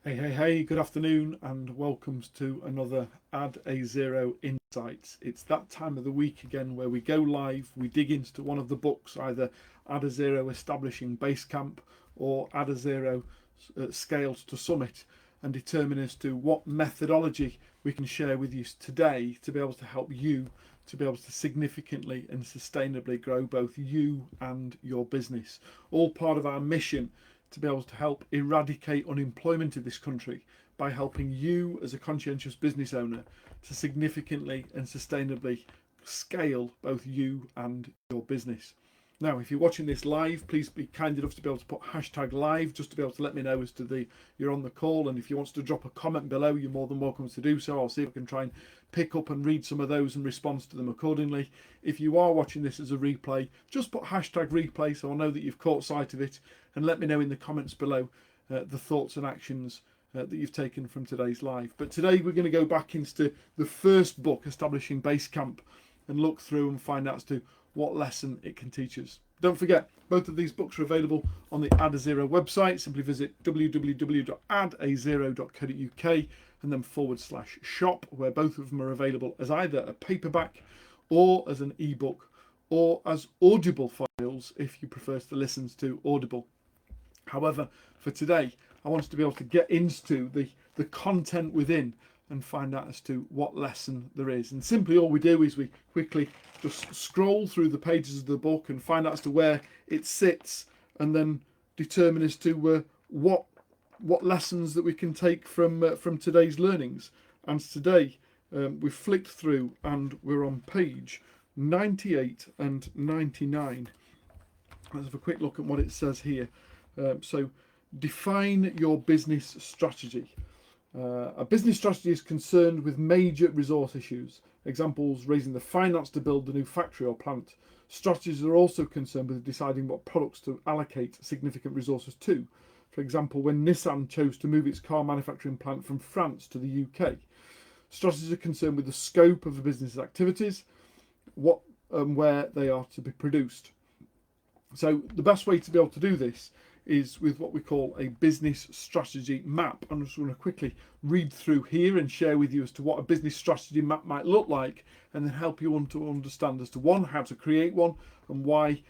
Hey, good afternoon and welcome to another ADDAZERO Insights. It's that time of the week again where we go live, we dig into one of the books, either ADDAZERO Establishing Basecamp or ADDAZERO Scales to Summit, and determine as to what methodology we can share with you today to be able to help you to be able to significantly and sustainably grow both you and your business. All part of our mission to be able to help eradicate unemployment in this country by helping you as a conscientious business owner to significantly and sustainably scale both you and your business. Now, if you're watching this live, please be kind enough to be able to put hashtag live just to be able to let me know as to you're on the call. And if you want to drop a comment below, you're more than welcome to do so. I'll see if I can try and pick up and read some of those and respond to them accordingly. If you are watching this as a replay, just put hashtag replay so I'll know that you've caught sight of it, and let me know in the comments below the thoughts and actions that you've taken from today's live. But today we're going to go back into the first book, Establishing Basecamp, and look through and find out as to what lesson it can teach us. Don't forget, both of these books are available on the ADDAZERO website. Simply visit www.addazero.co.uk and then /shop, where both of them are available as either a paperback or as an ebook or as audible files if you prefer to listen to Audible. However, for today, I wanted to be able to get into the content within and find out as to what lesson there is. And simply all we do is we quickly just scroll through the pages of the book and find out as to where it sits, and then determine as to what lessons that we can take from today's learnings. And today we've flicked through and we're on page 98 and 99. Let's have a quick look at what it says here. So define your business strategy. A business strategy is concerned with major resource issues. Examples: raising the finance to build a new factory or plant. Strategies are also concerned with deciding what products to allocate significant resources to. For example, when Nissan chose to move its car manufacturing plant from France to the UK. Strategies are concerned with the scope of the business's activities, what and where they are to be produced. So the best way to be able to do this is with what we call a business strategy map. I'm just going to quickly read through here and share with you as to what a business strategy map might look like, and then help you to understand as to one, how to create one, and why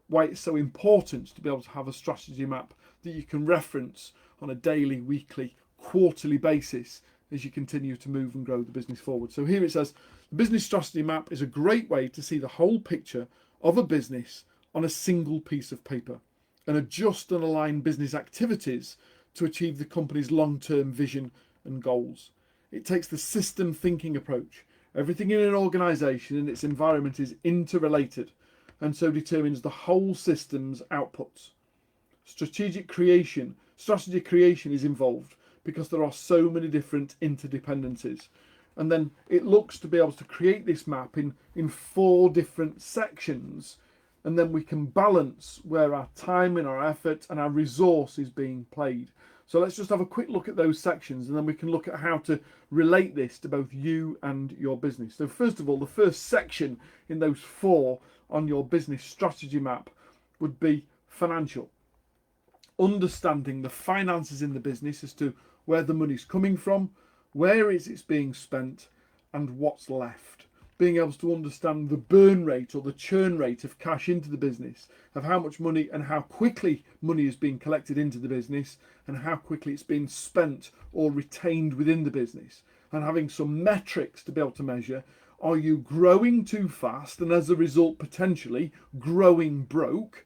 it's so important to be able to have a strategy map that you can reference on a daily, weekly, quarterly basis as you continue to move and grow the business forward. So here it says, the business strategy map is a great way to see the whole picture of a business on a single piece of paper, and adjust and align business activities to achieve the company's long-term vision and goals. It takes the system thinking approach. Everything in an organisation and its environment is interrelated, and so determines the whole system's outputs. Strategy creation is involved because there are so many different interdependencies. And then it looks to be able to create this map in 4 different sections, and then we can balance where our time and our effort and our resource is being played. So let's just have a quick look at those sections, and then we can look at how to relate this to both you and your business. So first of all, the first section in those 4 on your business strategy map would be financial. Understanding the finances in the business as to where the money's coming from, where it's being spent, and what's left. Being able to understand the burn rate or the churn rate of cash into the business, of how much money and how quickly money is being collected into the business, and how quickly it's being spent or retained within the business, and having some metrics to be able to measure. Are you growing too fast and as a result potentially growing broke?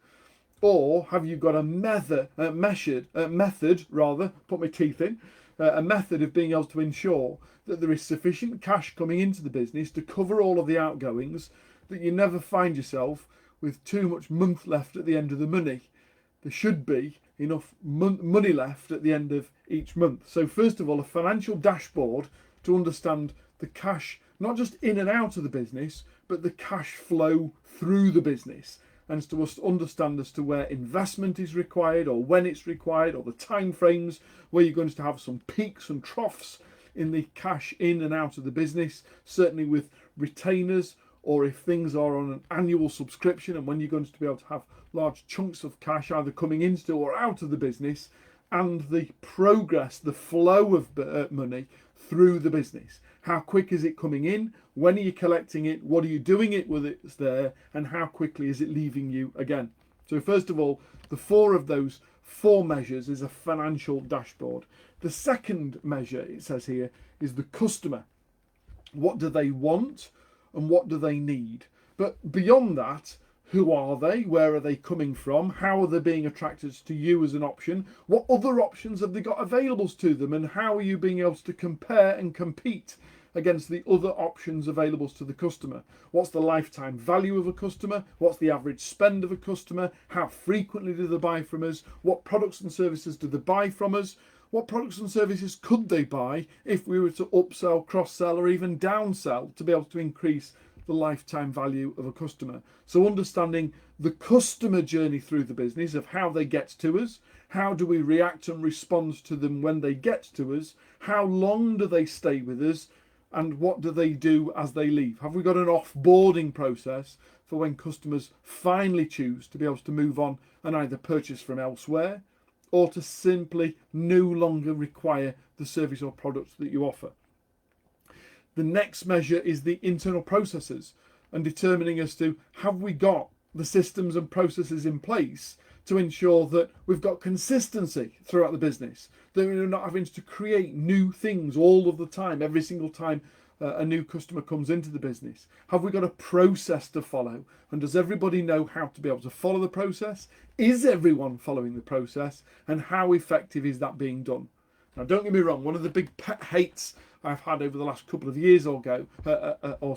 Or have you got a method of being able to ensure that there is sufficient cash coming into the business to cover all of the outgoings, that you never find yourself with too much month left at the end of the money? There should be enough money left at the end of each month. So first of all, a financial dashboard to understand the cash, not just in and out of the business, but the cash flow through the business, and to understand as to where investment is required or when it's required, or the time frames where you're going to have some peaks and troughs in the cash in and out of the business, certainly with retainers, or if things are on an annual subscription, and when you're going to be able to have large chunks of cash either coming into or out of the business and the progress, the flow of money through the business. How quick is it coming in? When are you collecting it? What are you doing it with it's there? And how quickly is it leaving you again? So first of all, the four of those four measures is a financial dashboard. The second measure, it says here, is the customer. What do they want and what do they need? But beyond that, who are they? Where are they coming from? How are they being attracted to you as an option? What other options have they got available to them? And how are you being able to compare and compete against the other options available to the customer? What's the lifetime value of a customer? What's the average spend of a customer? How frequently do they buy from us? What products and services do they buy from us? What products and services could they buy if we were to upsell, cross-sell, or even downsell to be able to increase the lifetime value of a customer? So understanding the customer journey through the business of how they get to us, how do we react and respond to them when they get to us, how long do they stay with us, and what do they do as they leave? Have we got an offboarding process for when customers finally choose to be able to move on and either purchase from elsewhere or to simply no longer require the service or products that you offer? The next measure is the internal processes and determining as to have we got the systems and processes in place to ensure that we've got consistency throughout the business, that we're not having to create new things all of the time, every single time a new customer comes into the business. Have we got a process to follow? And does everybody know how to be able to follow the process? Is everyone following the process? And how effective is that being done? Now, don't get me wrong, one of the big pet hates I've had over the last couple of years or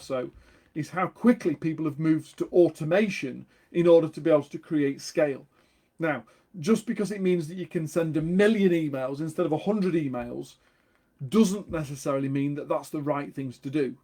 so is how quickly people have moved to automation in order to be able to create scale. Now, just because it means that you can send 1 million emails instead of 100 emails doesn't necessarily mean that that's the right things to do.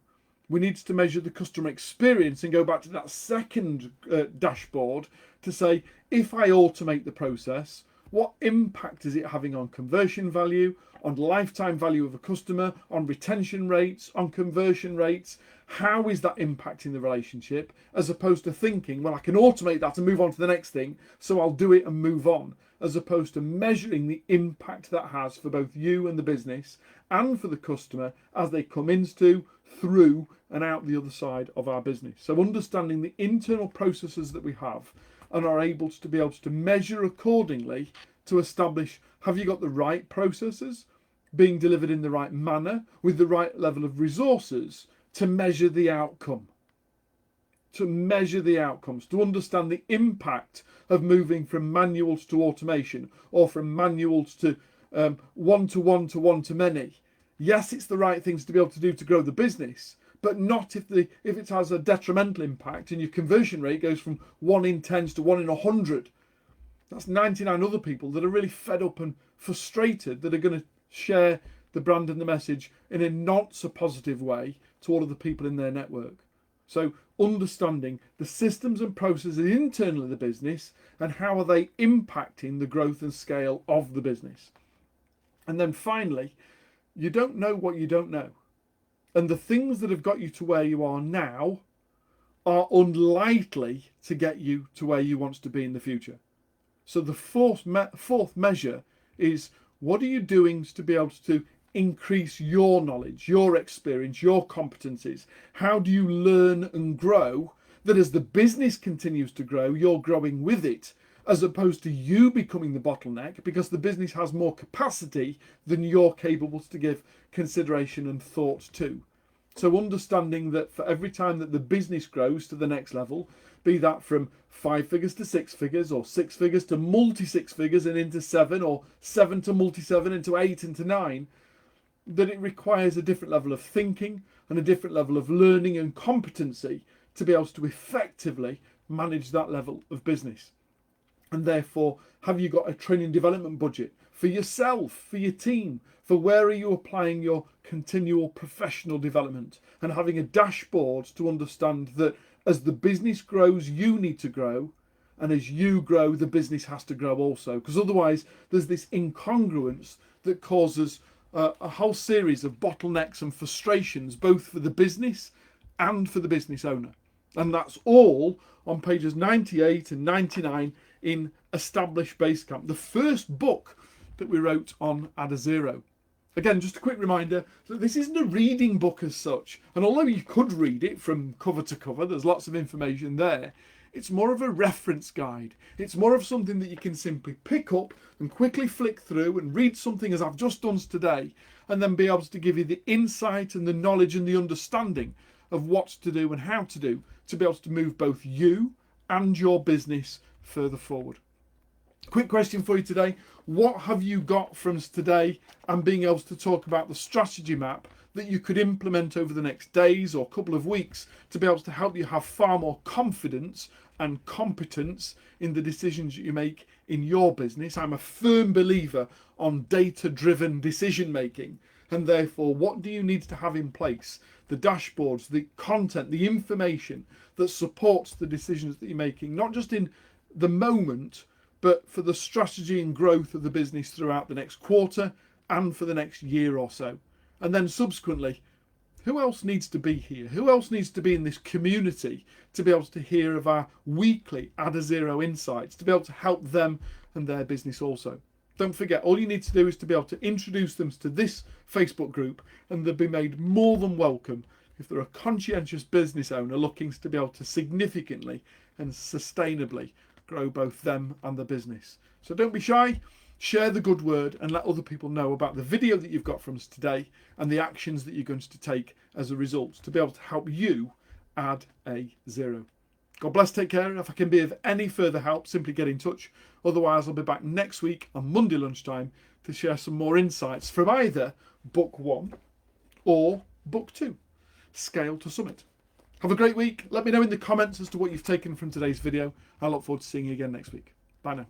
We need to measure the customer experience and go back to that second dashboard to say, if I automate the process, what impact is it having on conversion value, on lifetime value of a customer, on retention rates, on conversion rates? How is that impacting the relationship? As opposed to thinking, well, I can automate that and move on to the next thing, so I'll do it and move on. As opposed to measuring the impact that has for both you and the business and for the customer as they come into, through, and out the other side of our business. So understanding the internal processes that we have and are able to be able to measure accordingly to establish, have you got the right processes being delivered in the right manner with the right level of resources to measure the outcome, to measure the outcomes, to understand the impact of moving from manuals to automation or from manuals to one-to-one to one-to-many. Yes, it's the right things to be able to do to grow the business, but not if it has a detrimental impact and your conversion rate goes from 1 in 10 to 1 in 100. That's 99 other people that are really fed up and frustrated that are going to share the brand and the message in a not so positive way to all of the people in their network. So understanding the systems and processes internally of the business and how are they impacting the growth and scale of the business. And then finally, you don't know what you don't know. And the things that have got you to where you are now are unlikely to get you to where you want to be in the future. So the fourth measure is, what are you doing to be able to increase your knowledge, your experience, your competencies? How do you learn and grow that as the business continues to grow, you're growing with it, as opposed to you becoming the bottleneck because the business has more capacity than you're capable to give consideration and thought to. So understanding that for every time that the business grows to the next level, be that from 5 figures to 6 figures, or 6 figures to multi-6 figures and into 7, or 7 to multi-7 into 8 into 9, that it requires a different level of thinking and a different level of learning and competency to be able to effectively manage that level of business. And therefore, have you got a training development budget for yourself, for your team, for where are you applying your continual professional development, and having a dashboard to understand that as the business grows, you need to grow, and as you grow, the business has to grow also, because otherwise there's this incongruence that causes a whole series of bottlenecks and frustrations, both for the business and for the business owner. And that's all on pages 98 and 99 in Established Basecamp, the first book that we wrote on ADDAZERO. Again, just a quick reminder that this isn't a reading book as such, and although you could read it from cover to cover, there's lots of information there, it's more of a reference guide. It's more of something that you can simply pick up and quickly flick through and read something as I've just done today, and then be able to give you the insight and the knowledge and the understanding of what to do and how to do to be able to move both you and your business further forward. Quick question for you today. What have you got from us today, and being able to talk about the strategy map that you could implement over the next days or couple of weeks to be able to help you have far more confidence and competence in the decisions that you make in your business? I'm a firm believer on data-driven decision making, and therefore what do you need to have in place? The dashboards, the content, the information that supports the decisions that you're making, not just in the moment, but for the strategy and growth of the business throughout the next quarter and for the next year or so. And then subsequently, who else needs to be here? Who else needs to be in this community to be able to hear of our weekly ADDAZERO insights, to be able to help them and their business also? Don't forget, all you need to do is to be able to introduce them to this Facebook group, and they'll be made more than welcome if they're a conscientious business owner looking to be able to significantly and sustainably grow both them and the business. So don't be shy, share the good word and let other people know about the video that you've got from us today and the actions that you're going to take as a result to be able to help you add a zero. God bless, take care. If I can be of any further help, simply get in touch. Otherwise, I'll be back next week on Monday lunchtime to share some more insights from either book 1 or book 2, Scale to Summit. Have a great week. Let me know in the comments as to what you've taken from today's video. I look forward to seeing you again next week. Bye now.